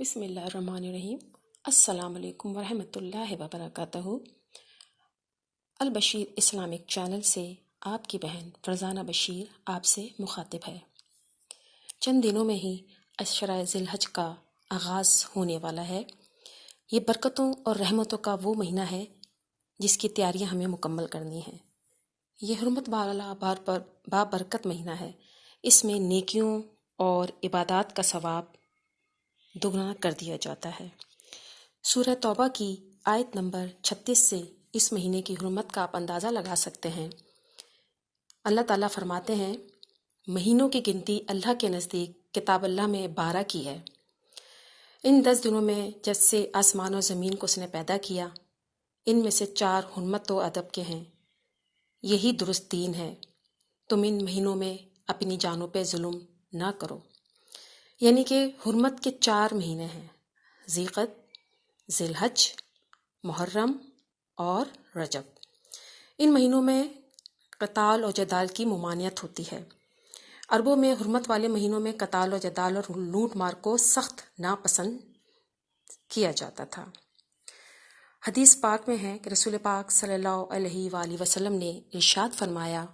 بسم اللہ الرحمن الرحیم۔ السلام علیکم ورحمۃ اللہ وبرکاتہ۔ البشیر اسلامک چینل سے آپ کی بہن فرزانہ بشیر آپ سے مخاطب ہے۔ چند دنوں میں ہی عشرہ ذی الحج کا آغاز ہونے والا ہے۔ یہ برکتوں اور رحمتوں کا وہ مہینہ ہے جس کی تیاریاں ہمیں مکمل کرنی ہیں۔ یہ حرمت والا بابرکت مہینہ ہے۔ اس میں نیکیوں اور عبادات کا ثواب دگنا کر دیا جاتا ہے۔ سورہ توبہ کی آیت نمبر 36 سے اس مہینے کی حرمت کا آپ اندازہ لگا سکتے ہیں۔ اللہ تعالیٰ فرماتے ہیں، مہینوں کی گنتی اللہ کے نزدیک کتاب اللہ میں 12 کی ہے۔ ان 10 دنوں میں جب سے آسمان و زمین کو اس نے پیدا کیا، ان میں سے 4 حرمت و ادب کے ہیں۔ یہی درست دین ہے۔ تم ان مہینوں میں اپنی جانوں پہ ظلم نہ کرو۔ یعنی کہ حرمت کے 4 مہینے ہیں: ذی القعدہ، ذی الحج، محرم اور رجب۔ ان مہینوں میں قتال و جدال کی ممانعت ہوتی ہے۔ عربوں میں حرمت والے مہینوں میں قتال و جدال اور لوٹ مار کو سخت ناپسند کیا جاتا تھا۔ حدیث پاک میں ہے کہ رسول پاک صلی اللہ علیہ وآلہ وسلم نے ارشاد فرمایا،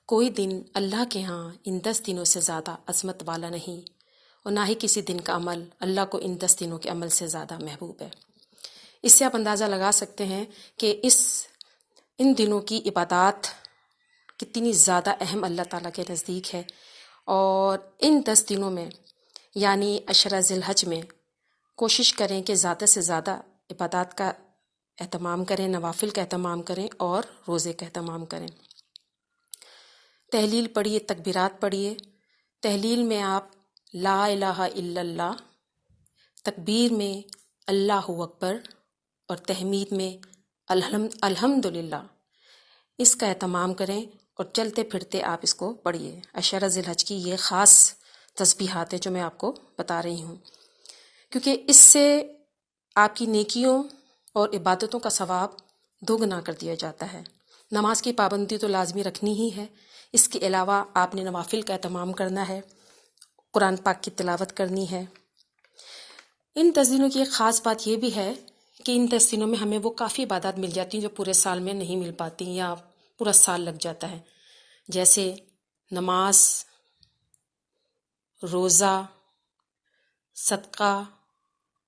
کوئی دن اللہ کے ہاں ان 10 دنوں سے زیادہ عظمت والا نہیں، اور نہ ہی کسی دن کا عمل اللہ کو ان 10 دنوں کے عمل سے زیادہ محبوب ہے۔ اس سے آپ اندازہ لگا سکتے ہیں کہ ان دنوں کی عبادات کتنی زیادہ اہم اللہ تعالیٰ کے نزدیک ہے۔ اور ان 10 دنوں میں یعنی عشرہ ذی الحج میں کوشش کریں کہ زیادہ سے زیادہ عبادات کا اہتمام کریں، نوافل کا اہتمام کریں اور روزے کا اہتمام کریں۔ تحلیل پڑھیے، تکبیرات پڑھیے۔ تحلیل میں آپ لا الہ الا اللہ، تکبیر میں اللہ اکبر اور تحمید میں الحمدللہ اس کا اہتمام کریں، اور چلتے پھرتے آپ اس کو پڑھیے۔ عشرہ ذی الحج کی یہ خاص تسبیحات ہیں جو میں آپ کو بتا رہی ہوں، کیونکہ اس سے آپ کی نیکیوں اور عبادتوں کا ثواب دوگنا کر دیا جاتا ہے۔ نماز کی پابندی تو لازمی رکھنی ہی ہے، اس کے علاوہ آپ نے نوافل کا اہتمام کرنا ہے، قرآن پاک کی تلاوت کرنی ہے۔ ان 10 دنوں کی ایک خاص بات یہ بھی ہے کہ ان 10 دنوں میں ہمیں وہ کافی عبادات مل جاتی ہیں جو پورے سال میں نہیں مل پاتی یا پورا سال لگ جاتا ہے، جیسے نماز، روزہ، صدقہ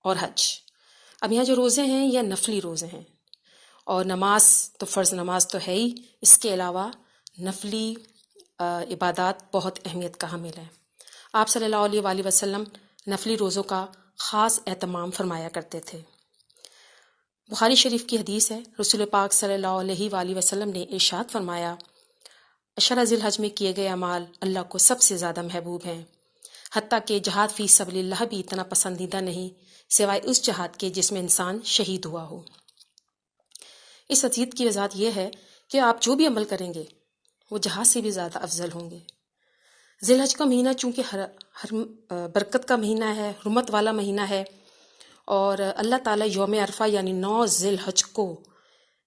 اور حج۔ اب یہاں جو روزے ہیں یہ نفلی روزے ہیں، اور نماز تو فرض نماز تو ہے ہی، اس کے علاوہ نفلی عبادات بہت اہمیت کا حامل ہے۔ آپ صلی اللہ علیہ وآلہ وسلم نفلی روزوں کا خاص اہتمام فرمایا کرتے تھے۔ بخاری شریف کی حدیث ہے، رسول پاک صلی اللہ علیہ وآلہ وسلم نے ارشاد فرمایا، عشرہ ذی الحج میں کیے گئے اعمال اللہ کو سب سے زیادہ محبوب ہیں، حتیٰ کہ جہاد فی سبیل اللہ بھی اتنا پسندیدہ نہیں سوائے اس جہاد کے جس میں انسان شہید ہوا ہو۔ اس حدیث کی وضاحت یہ ہے کہ آپ جو بھی عمل کریں گے وہ جہاد سے بھی زیادہ افضل ہوں گے۔ ذی الحج کا مہینہ چونکہ ہر برکت کا مہینہ ہے، حرمت والا مہینہ ہے، اور اللہ تعالیٰ یوم عرفہ یعنی 9 ذی الحج کو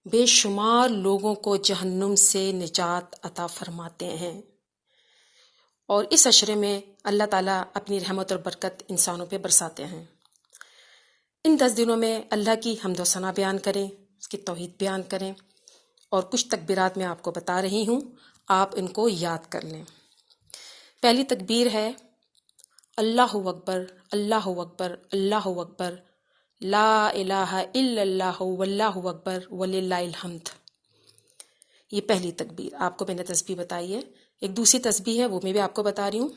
بے شمار لوگوں کو جہنم سے نجات عطا فرماتے ہیں، اور اس عشرے میں اللہ تعالیٰ اپنی رحمت اور برکت انسانوں پہ برساتے ہیں۔ ان 10 دنوں میں اللہ کی حمد و ثنا بیان کریں، اس کی توحید بیان کریں، اور کچھ تکبیرات میں آپ کو بتا رہی ہوں، آپ ان کو یاد کر لیں۔ پہلی تکبیر ہے اللہ اکبر، اللہ اکبر، اللہ اکبر، لا الہ الا اللہ واللہ اکبر وللہ الحمد۔ یہ پہلی تکبیر آپ کو میں نے تسبیح بتائی ہے۔ ایک دوسری تسبیح ہے، وہ میں بھی آپ کو بتا رہی ہوں،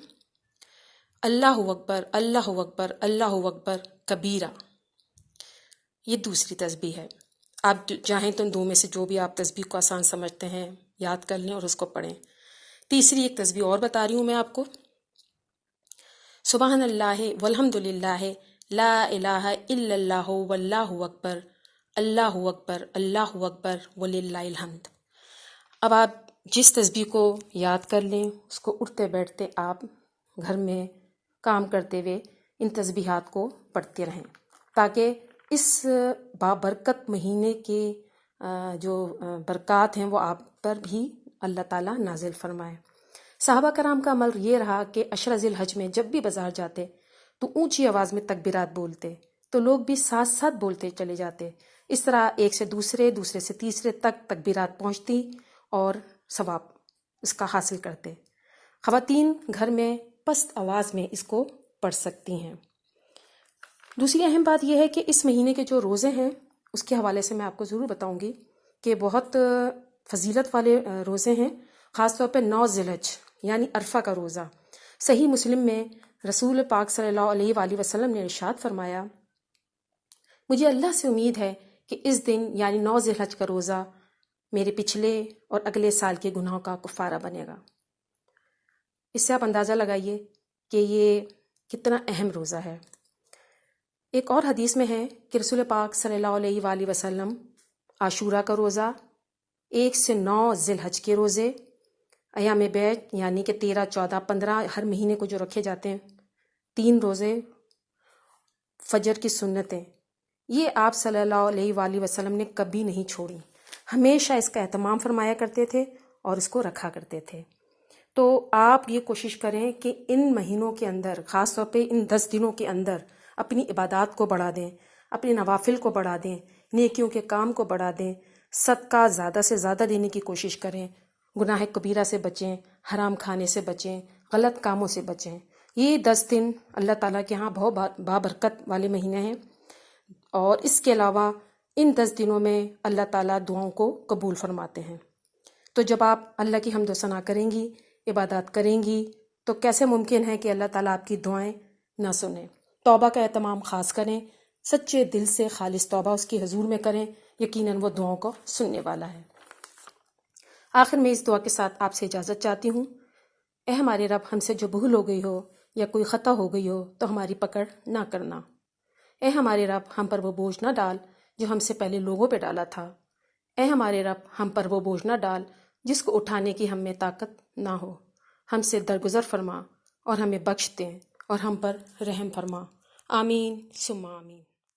اللہ اکبر، اللہ اکبر، اللہ اکبر کبیرہ۔ یہ دوسری تسبیح ہے۔ آپ چاہیں تو ان دو میں سے جو بھی آپ تسبیح کو آسان سمجھتے ہیں یاد کر لیں اور اس کو پڑھیں۔ تیسری ایک تسبیح اور بتا رہی ہوں میں آپ کو، سبحان اللہ والحمد للہ لا الہ الا اللہ واللہ اکبر، اللہ اکبر، اللہ اکبر وللہ الحمد۔ اب آپ جس تسبیح کو یاد کر لیں اس کو اٹھتے بیٹھتے آپ گھر میں کام کرتے ہوئے ان تسبیحات کو پڑھتے رہیں، تاکہ اس بابرکت مہینے کے جو برکات ہیں وہ آپ پر بھی اللہ تعالیٰ نازل فرمائے۔ صحابہ کرام کا عمل یہ رہا کہ عشرہ ذی الحج میں جب بھی بازار جاتے تو اونچی آواز میں تکبیرات بولتے، تو لوگ بھی ساتھ ساتھ بولتے چلے جاتے۔ اس طرح ایک سے دوسرے، دوسرے سے تیسرے تک تکبیرات پہنچتی اور ثواب اس کا حاصل کرتے۔ خواتین گھر میں پست آواز میں اس کو پڑھ سکتی ہیں۔ دوسری اہم بات یہ ہے کہ اس مہینے کے جو روزے ہیں اس کے حوالے سے میں آپ کو ضرور بتاؤں گی کہ بہت فضیلت والے روزے ہیں، خاص طور پہ 9 ذی الحج یعنی عرفہ کا روزہ۔ صحیح مسلم میں رسول پاک صلی اللہ علیہ وآلہ وسلم نے ارشاد فرمایا، مجھے اللہ سے امید ہے کہ اس دن یعنی 9 ذی الحج کا روزہ میرے پچھلے اور اگلے سال کے گناہوں کا کفارہ بنے گا۔ اس سے آپ اندازہ لگائیے کہ یہ کتنا اہم روزہ ہے۔ ایک اور حدیث میں ہے کہ رسول پاک صلی اللہ علیہ وآلہ وسلم عاشورہ کا روزہ، 1 سے 9 ذی الحج کے روزے، ایام بیت یعنی کہ 13، 14، 15 ہر مہینے کو جو رکھے جاتے ہیں، 3 روزے، فجر کی سنتیں، یہ آپ صلی اللہ علیہ وآلہ وسلم نے کبھی نہیں چھوڑی، ہمیشہ اس کا اہتمام فرمایا کرتے تھے اور اس کو رکھا کرتے تھے۔ تو آپ یہ کوشش کریں کہ ان مہینوں کے اندر، خاص طور پہ ان 10 دنوں کے اندر اپنی عبادات کو بڑھا دیں، اپنے نوافل کو بڑھا دیں، نیکیوں کے کام کو بڑھا دیں، صدقہ زیادہ سے زیادہ دینے کی کوشش کریں، گناہ کبیرہ سے بچیں، حرام کھانے سے بچیں، غلط کاموں سے بچیں۔ یہ 10 دن اللہ تعالیٰ کے ہاں بہت بابرکت والے مہینے ہیں، اور اس کے علاوہ ان 10 دنوں میں اللہ تعالیٰ دعاؤں کو قبول فرماتے ہیں۔ تو جب آپ اللہ کی حمد و ثنا کریں گی، عبادات کریں گی، تو کیسے ممکن ہے کہ اللہ تعالیٰ آپ کی دعائیں نہ سنیں؟ توبہ کا اہتمام خاص کریں، سچے دل سے خالص توبہ اس کی حضور میں کریں، یقیناً وہ دعاؤں کو سننے والا ہے۔ آخر میں اس دعا کے ساتھ آپ سے اجازت چاہتی ہوں۔ اے ہمارے رب، ہم سے جو بھول ہو گئی ہو یا کوئی خطا ہو گئی ہو تو ہماری پکڑ نہ کرنا۔ اے ہمارے رب، ہم پر وہ بوجھ نہ ڈال جو ہم سے پہلے لوگوں پہ ڈالا تھا۔ اے ہمارے رب، ہم پر وہ بوجھ نہ ڈال جس کو اٹھانے کی ہم میں طاقت نہ ہو۔ ہم سے درگزر فرما اور ہمیں بخش دیں اور ہم پر رحم فرما۔ آمین ثم آمین۔